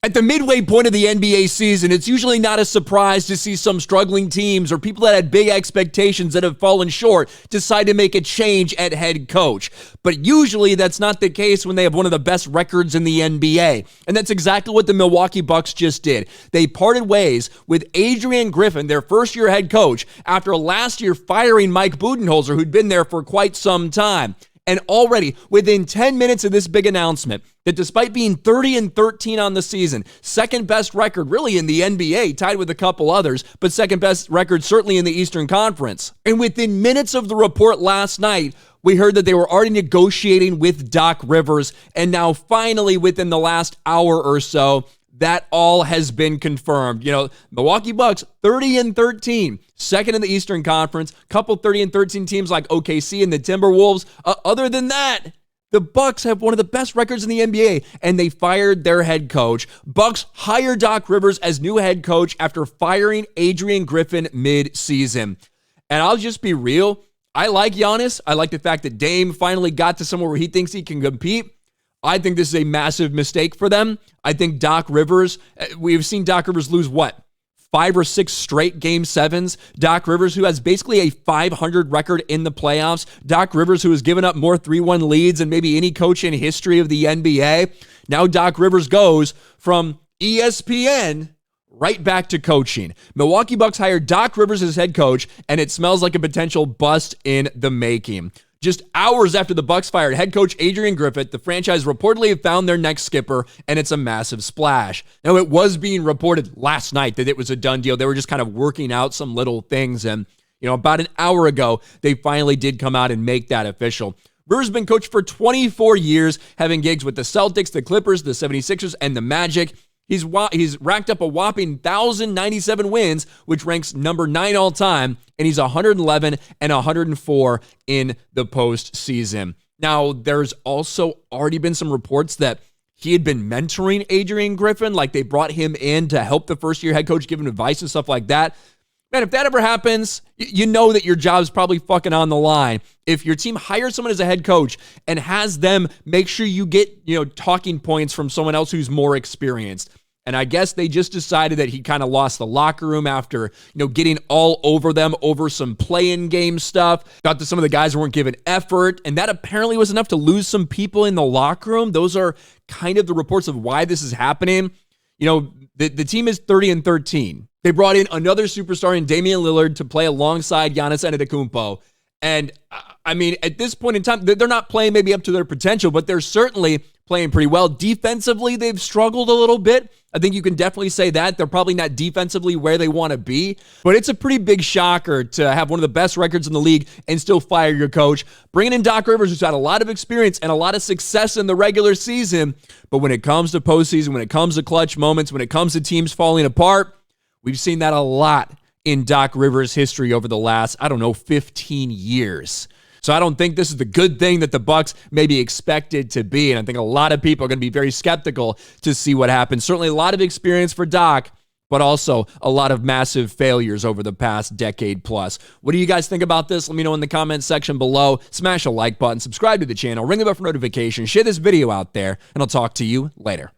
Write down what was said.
At the midway point of the NBA season, it's usually not a surprise to see some struggling teams or people that had big expectations that have fallen short decide to make a change at head coach. But usually that's not the case when they have one of the best records in the NBA. And that's exactly what the Milwaukee Bucks just did. They parted ways with Adrian Griffin, their first-year head coach, after last year firing Mike Budenholzer, who'd been there for quite some time. And already, within 10 minutes of this big announcement, that despite being 30-13 on the season, second best record really in the NBA, tied with a couple others, but second best record certainly in the Eastern Conference. And within minutes of the report last night, we heard that they were already negotiating with Doc Rivers, and now finally within the last hour or so, that all has been confirmed. You know, Milwaukee Bucks, 30-13, second in the Eastern Conference, couple 30-13 teams like OKC and the Timberwolves. Other than that, the Bucks have one of the best records in the NBA, and they fired their head coach. Bucks hire Doc Rivers as new head coach after firing Adrian Griffin mid-season. And I'll just be real, I like Giannis. I like the fact that Dame finally got to somewhere where he thinks he can compete. I think this is a massive mistake for them. I think Doc Rivers, we've seen Doc Rivers lose what? 5 or 6 straight Game 7s. Doc Rivers, who has basically a 500 record in the playoffs. Doc Rivers, who has given up more 3-1 leads than maybe any coach in history of the NBA. Now Doc Rivers goes from ESPN right back to coaching. Milwaukee Bucks hired Doc Rivers as head coach, and it smells like a potential bust in the making. Just hours after the Bucks fired head coach Adrian Griffin, the franchise reportedly have found their next skipper, and it's a massive splash. Now, it was being reported last night that it was a done deal. They were just kind of working out some little things, and about an hour ago, they finally did come out and make that official. Rivers has been coached for 24 years, having gigs with the Celtics, the Clippers, the 76ers, and the Magic. He's racked up a whopping 1,097 wins, which ranks number 9 all time, and he's 111 and 104 in the postseason. Now, there's also already been some reports that he had been mentoring Adrian Griffin, like they brought him in to help the first-year head coach, give him advice and stuff like that. Man, if that ever happens, you know that your job's probably fucking on the line. If your team hires someone as a head coach and has them make sure you get, talking points from someone else who's more experienced. And I guess they just decided that he kind of lost the locker room after, getting all over them over some play-in game stuff. Got to some of the guys who weren't given effort, and that apparently was enough to lose some people in the locker room. Those are kind of the reports of why this is happening. The team is 30-13. They brought in another superstar in Damian Lillard to play alongside Giannis Antetokounmpo. And, at this point in time, they're not playing maybe up to their potential, but they're certainly playing pretty well. Defensively, they've struggled a little bit. I think you can definitely say that. They're probably not defensively where they want to be, but it's a pretty big shocker to have one of the best records in the league and still fire your coach. Bringing in Doc Rivers, who's had a lot of experience and a lot of success in the regular season, but when it comes to postseason, when it comes to clutch moments, when it comes to teams falling apart, we've seen that a lot in Doc Rivers' history over the last, 15 years. So I don't think this is the good thing that the Bucks maybe expected to be. And I think a lot of people are going to be very skeptical to see what happens. Certainly a lot of experience for Doc, but also a lot of massive failures over the past decade plus. What do you guys think about this? Let me know in the comments section below. Smash a like button, subscribe to the channel, ring the bell for notifications, share this video out there, and I'll talk to you later.